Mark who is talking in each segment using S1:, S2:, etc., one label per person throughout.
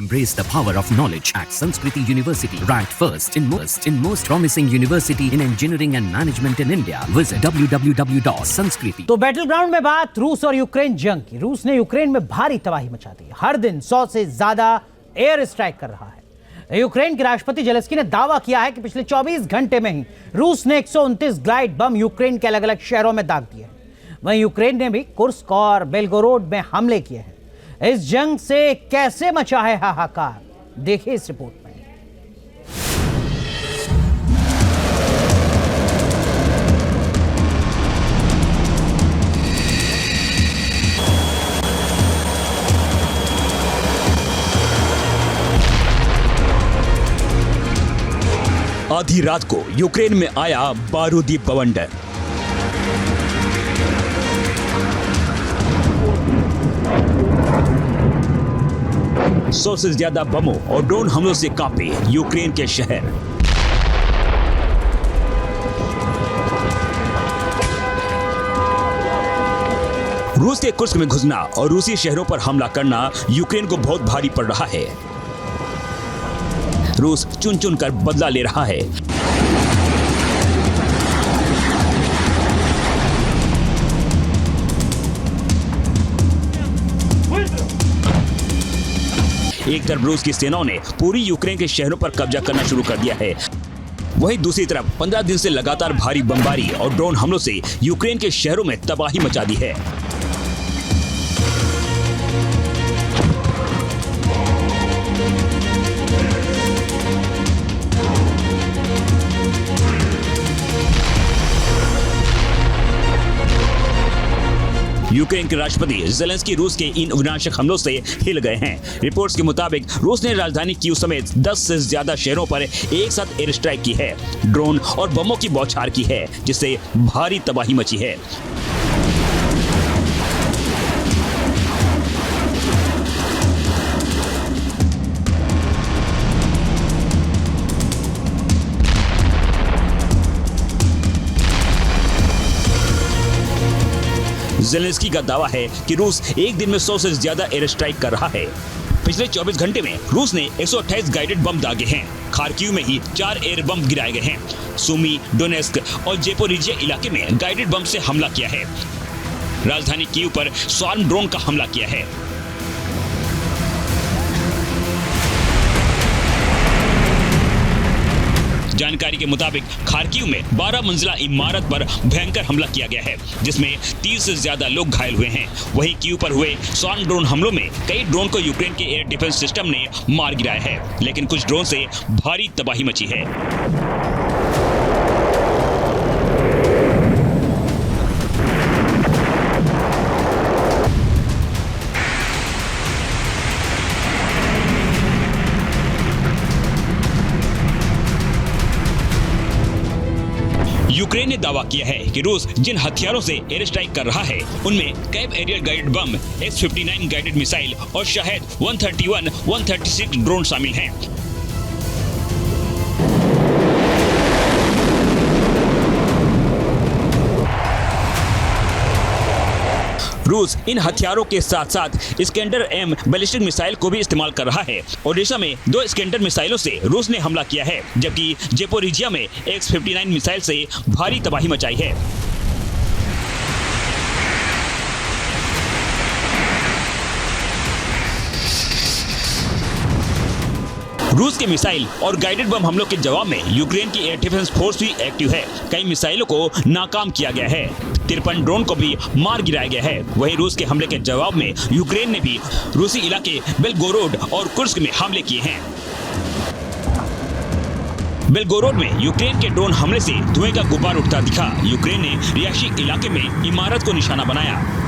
S1: Embrace the power of knowledge at Sanskriti University, ranked first in most promising university in engineering and management in India. Visit www.sanskriti.
S2: तो battle ground में बात रूस और Ukraine जंग की। रूस ने यूक्रेन में भारी तबाही मचा दी। हर दिन 100 से ज्यादा एयर स्ट्राइक कर रहा है। यूक्रेन के राष्ट्रपति जेलेंस्की ने दावा किया है कि पिछले 24 घंटे में ही रूस ने 129 ग्लाइड बम यूक्रेन के अलग अलग शहरों में दाग दिए हैं। वहीं यूक्रेन ने भी कुर्स्क और बेलगोरोड में हमले किए हैं। इस जंग से कैसे मचा है हाहाकार, देखिए इस रिपोर्ट में।
S3: आधी रात को यूक्रेन में आया बारूदी बवंडर। सौ से ज्यादा बमों और ड्रोन हमलों से कांपे यूक्रेन के शहर। रूस के कुर्स्क में घुसना और रूसी शहरों पर हमला करना यूक्रेन को बहुत भारी पड़ रहा है। रूस चुन चुन कर बदला ले रहा है। एक तरफ रूस की सेनाओं ने पूरी यूक्रेन के शहरों पर कब्जा करना शुरू कर दिया है, वहीं दूसरी तरफ 15 दिन से लगातार भारी बमबारी और ड्रोन हमलों से यूक्रेन के शहरों में तबाही मचा दी है। यूक्रेन के राष्ट्रपति जेलेंस्की रूस के इन विनाशक हमलों से हिल गए हैं। रिपोर्ट्स के मुताबिक रूस ने राजधानी कीव समेत 10 से ज्यादा शहरों पर एक साथ एयर स्ट्राइक की है, ड्रोन और बमों की बौछार की है, जिससे भारी तबाही मची है। जेलेंस्की का दावा है कि रूस एक दिन में 100 से ज्यादा एयर स्ट्राइक कर रहा है। पिछले 24 घंटे में रूस ने 128 गाइडेड बम दागे हैं। खार्किव में ही 4 एयर बम गिराए गए हैं। सुमी, डोनेस्क और जेपोरिजिया इलाके में गाइडेड बम से हमला किया है। राजधानी कीव पर स्वार्म ड्रोन का हमला किया है। जानकारी के मुताबिक खार्किव में 12 मंजिला इमारत पर भयंकर हमला किया गया है, जिसमें 30 से ज्यादा लोग घायल हुए हैं। वहीं कीव पर हुए स्वार्म ड्रोन हमलों में कई ड्रोन को यूक्रेन के एयर डिफेंस सिस्टम ने मार गिराया है, लेकिन कुछ ड्रोन से भारी तबाही मची है। यूक्रेन ने दावा किया है कि रूस जिन हथियारों से एयर स्ट्राइक कर रहा है उनमें कैव aerial guided bomb, X-59 guided missile और शायद 131-136 ड्रोन शामिल हैं। रूस इन हथियारों के साथ साथ इस्कंदर M बैलिस्टिक मिसाइल को भी इस्तेमाल कर रहा है। ओडेसा में 2 इस्कंदर मिसाइलों से रूस ने हमला किया है, जबकि जेपोरिजिया में X-59 मिसाइल से भारी तबाही मचाई है। रूस के मिसाइल और गाइडेड बम हमलों के जवाब में यूक्रेन की एयर डिफेंस फोर्स भी एक्टिव है। कई मिसाइलों को नाकाम किया गया है। 53 ड्रोन को भी मार गिराया गया है। वहीं रूस के हमले के जवाब में यूक्रेन ने भी रूसी इलाके बेलगोरोड और कुर्स्क में हमले किए हैं। बेलगोरोड में यूक्रेन के ड्रोन हमले से धुएं का गुब्बार उठता दिखा। यूक्रेन ने रिहायशी इलाके में इमारत को निशाना बनाया।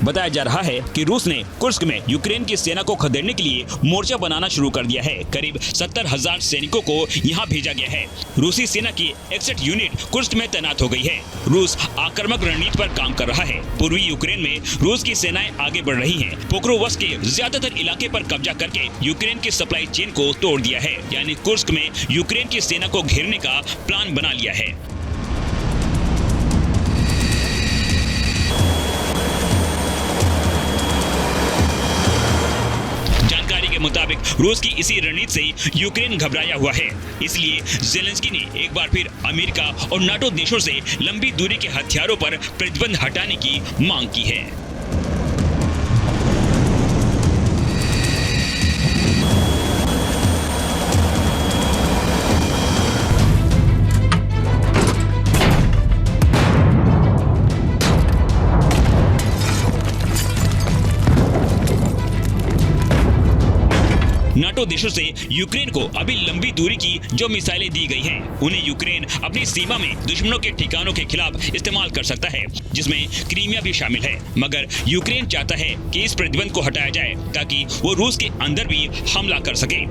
S3: बताया जा रहा है कि रूस ने कुर्स्क में यूक्रेन की सेना को खदेड़ने के लिए मोर्चा बनाना शुरू कर दिया है। करीब 70,000 सैनिकों को यहां भेजा गया है। रूसी सेना की 61 यूनिट कुर्स्क में तैनात हो गई है। रूस आक्रामक रणनीति पर काम कर रहा है। पूर्वी यूक्रेन में रूस की सेनाएं आगे बढ़ रही हैं। पोक्रोवस्क के ज्यादातर इलाके पर कब्जा करके यूक्रेन की सप्लाई चेन को तोड़ दिया है, यानी कुर्स्क में यूक्रेन की सेना को घेरने का प्लान बना लिया है। के मुताबिक रूस की इसी रणनीति से यूक्रेन घबराया हुआ है। इसलिए ज़ेलेंस्की ने एक बार फिर अमेरिका और नाटो देशों से लंबी दूरी के हथियारों पर प्रतिबंध हटाने की मांग की है। नाटो देशों से यूक्रेन को अभी लंबी दूरी की जो मिसाइलें दी गई हैं, उन्हें यूक्रेन अपनी सीमा में दुश्मनों के ठिकानों के खिलाफ इस्तेमाल कर सकता है, जिसमें क्रीमिया भी शामिल है। मगर यूक्रेन चाहता है कि इस प्रतिबंध को हटाया जाए ताकि वो रूस के अंदर भी हमला कर सके।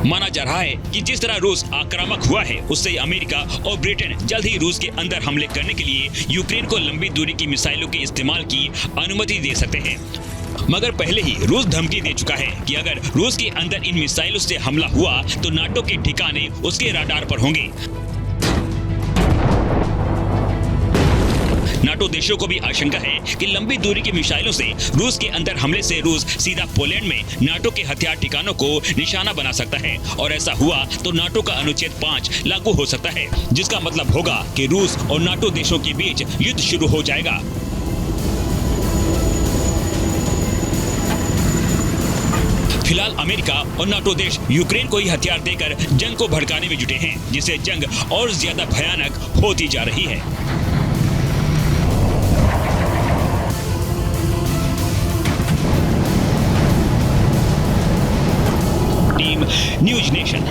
S3: माना जा रहा है कि जिस तरह रूस आक्रामक हुआ है, उससे अमेरिका और ब्रिटेन जल्द ही रूस के अंदर हमले करने के लिए यूक्रेन को लंबी दूरी की मिसाइलों के इस्तेमाल की अनुमति दे सकते हैं। मगर पहले ही रूस धमकी दे चुका है कि अगर रूस के अंदर इन मिसाइलों से हमला हुआ तो नाटो के ठिकाने उसके रडार पर होंगे। नाटो देशों को भी आशंका है कि लंबी दूरी की मिसाइलों से रूस के अंदर हमले से रूस सीधा पोलैंड में नाटो के हथियार ठिकानों को निशाना बना सकता है, और ऐसा हुआ तो नाटो का अनुच्छेद 5 लागू हो सकता है, जिसका मतलब होगा कि रूस और नाटो देशों के बीच युद्ध शुरू हो जाएगा। फिलहाल अमेरिका और नाटो देश यूक्रेन को ही हथियार देकर जंग को भड़काने में जुटे हैं, जिससे जंग और ज्यादा भयानक होती जा रही है। News nation.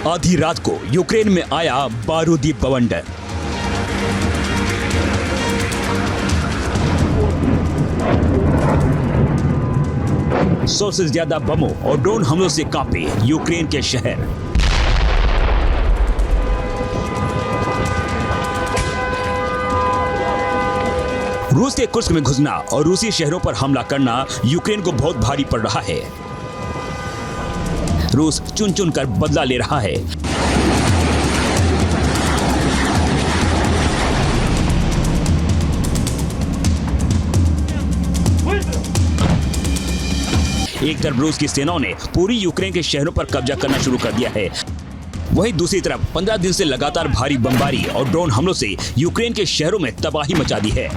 S3: आधी रात को यूक्रेन में आया बारूदी बवंडर। सौ से ज्यादा बमों और ड्रोन हमलों से कांपे यूक्रेन के शहर। रूस के कुर्स्क में घुसना और रूसी शहरों पर हमला करना यूक्रेन को बहुत भारी पड़ रहा है। रूस चुन चुन कर बदला ले रहा है। एक तरफ रूस की सेनाओं ने पूरी यूक्रेन के शहरों पर कब्जा करना शुरू कर दिया है, वहीं दूसरी तरफ 15 दिन से लगातार भारी बमबारी और ड्रोन हमलों से यूक्रेन के शहरों में तबाही मचा दी है।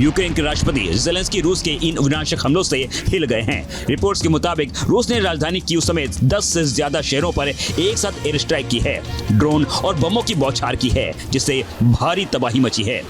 S3: यूक्रेन के राष्ट्रपति ज़ेलेंस्की रूस के इन विनाशक हमलों से हिल गए हैं। रिपोर्ट्स के मुताबिक रूस ने राजधानी कीव समेत 10 से ज्यादा शहरों पर एक साथ एयर स्ट्राइक की है, ड्रोन और बमों की बौछार की है, जिससे भारी तबाही मची है।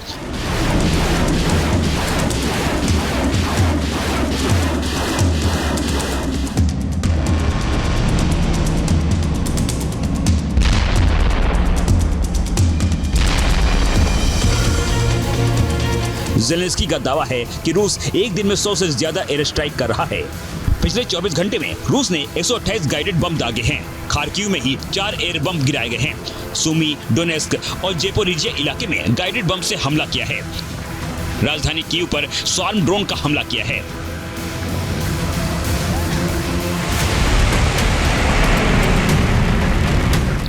S3: ज़ेलेंस्की का दावा है कि रूस एक दिन में 100 से ज्यादा एयर स्ट्राइक कर रहा है। पिछले 24 घंटे में रूस ने 128 गाइडेड बम दागे हैं। खार्किव में ही 4 एयर बम गिराए गए हैं। सुमी, डोनेस्क और जेपोरिजिया इलाके में गाइडेड बम से हमला किया है। राजधानी कीव पर स्वार्म ड्रोन का हमला किया है।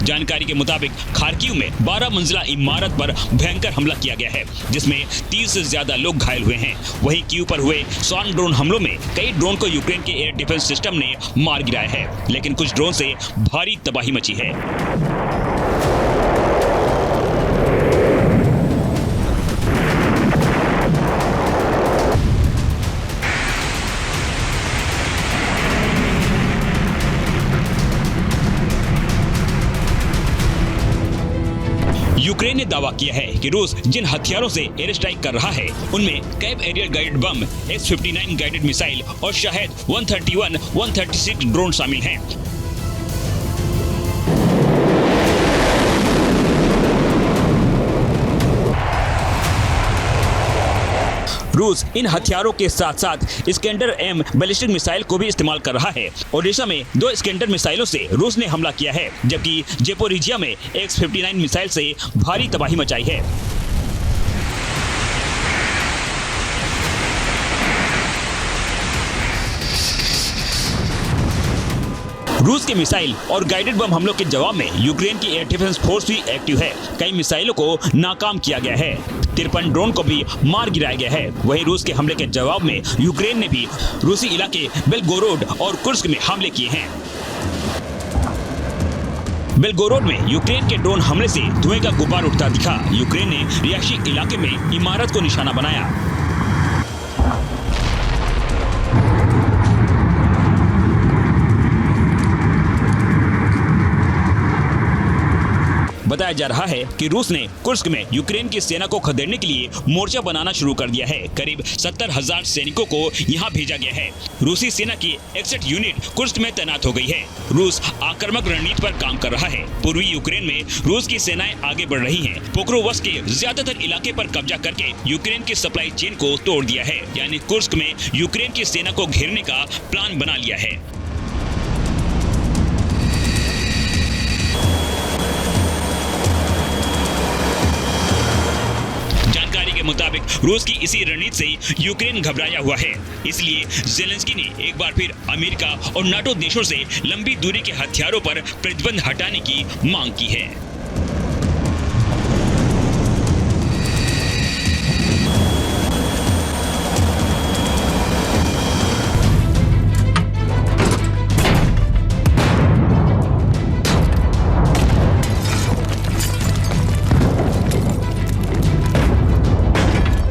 S3: जानकारी के मुताबिक खार्किव में 12 मंजिला इमारत पर भयंकर हमला किया गया है, जिसमें 30 से ज्यादा लोग घायल हुए हैं। वहीं कीव पर हुए स्वार्म ड्रोन हमलों में कई ड्रोन को यूक्रेन के एयर डिफेंस सिस्टम ने मार गिराया है, लेकिन कुछ ड्रोन से भारी तबाही मची है। यूक्रेन ने दावा किया है कि रूस जिन हथियारों से एयर स्ट्राइक कर रहा है, उनमें कैव aerial guided bomb, X-59 guided missile और शायद 131-136 ड्रोन शामिल हैं। रूस इन हथियारों के साथ साथ इस्कंदर M बैलिस्टिक मिसाइल को भी इस्तेमाल कर रहा है। ओडेसा में 2 इस्कंदर मिसाइलों से रूस ने हमला किया है, जबकि ज़ेपोरिजिया में X-59 मिसाइल से भारी तबाही मचाई है। रूस के मिसाइल और गाइडेड बम हमलों के जवाब में यूक्रेन की एयर डिफेंस फोर्स भी एक्टिव है। कई मिसाइलों को नाकाम किया गया है। 53 ड्रोन को भी मार गिराया गया है। वहीं रूस के हमले के जवाब में यूक्रेन ने भी रूसी इलाके बेलगोरोड और कुर्स्क में हमले किए हैं। बेलगोरोड में यूक्रेन के ड्रोन हमले से धुएं का गुब्बार उठता दिखा। यूक्रेन ने रिहायशी इलाके में इमारत को निशाना बनाया। बताया जा रहा है कि रूस ने कुर्स्क में यूक्रेन की सेना को खदेड़ने के लिए मोर्चा बनाना शुरू कर दिया है। करीब 70,000 सैनिकों को यहां भेजा गया है। रूसी सेना की 61 यूनिट कुर्स्क में तैनात हो गई है। रूस आक्रामक रणनीति पर काम कर रहा है। पूर्वी यूक्रेन में रूस की सेनाएं आगे बढ़ रही हैं। पोक्रोवस्क के ज्यादातर इलाके पर कब्जा करके यूक्रेन की सप्लाई चेन को तोड़ दिया है। यानी कुर्स्क में यूक्रेन की सेना को घेरने का प्लान बना लिया है। मुताबिक रूस की इसी रणनीति से यूक्रेन घबराया हुआ है। इसलिए ज़ेलेंस्की ने एक बार फिर अमेरिका और नाटो देशों से लंबी दूरी के हथियारों पर प्रतिबंध हटाने की मांग की है।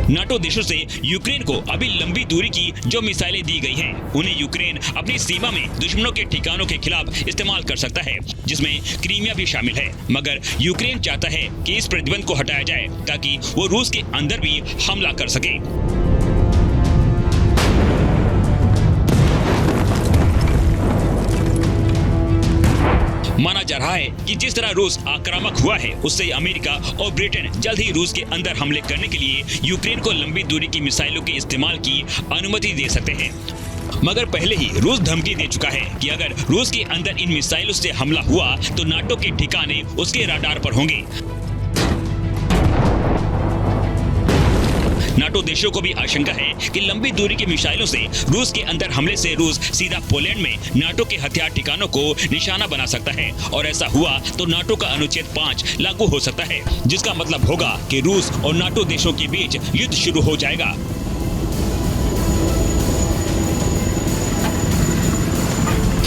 S3: नाटो देशों से यूक्रेन को अभी लंबी दूरी की जो मिसाइलें दी गई हैं, उन्हें यूक्रेन अपनी सीमा में दुश्मनों के ठिकानों के खिलाफ इस्तेमाल कर सकता है, जिसमें क्रीमिया भी शामिल है। मगर यूक्रेन चाहता है कि इस प्रतिबंध को हटाया जाए ताकि वो रूस के अंदर भी हमला कर सके। माना जा रहा है कि जिस तरह रूस आक्रामक हुआ है, उससे अमेरिका और ब्रिटेन जल्द ही रूस के अंदर हमले करने के लिए यूक्रेन को लंबी दूरी की मिसाइलों के इस्तेमाल की अनुमति दे सकते हैं। मगर पहले ही रूस धमकी दे चुका है कि अगर रूस के अंदर इन मिसाइलों से हमला हुआ तो नाटो के ठिकाने उसके रडार पर होंगे। नाटो देशों को भी आशंका है कि लंबी दूरी की मिसाइलों से रूस के अंदर हमले से रूस सीधा पोलैंड में नाटो के हथियार ठिकानों को निशाना बना सकता है, और ऐसा हुआ तो नाटो का अनुच्छेद 5 लागू हो सकता है, जिसका मतलब होगा कि रूस और नाटो देशों के बीच युद्ध शुरू हो जाएगा।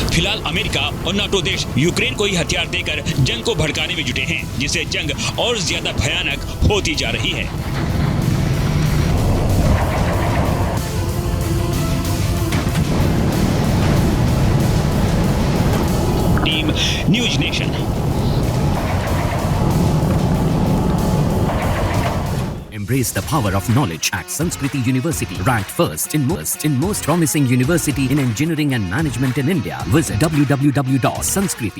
S3: फिलहाल अमेरिका और नाटो देश यूक्रेन को ही हथियार देकर जंग को भड़काने में जुटे हैं, जिससे जंग और ज्यादा भयानक होती जा रही है। Team news nation.
S1: Embrace the power of knowledge at Sanskriti University. Ranked first in most promising university in engineering and management in India. Visit www.sanskriti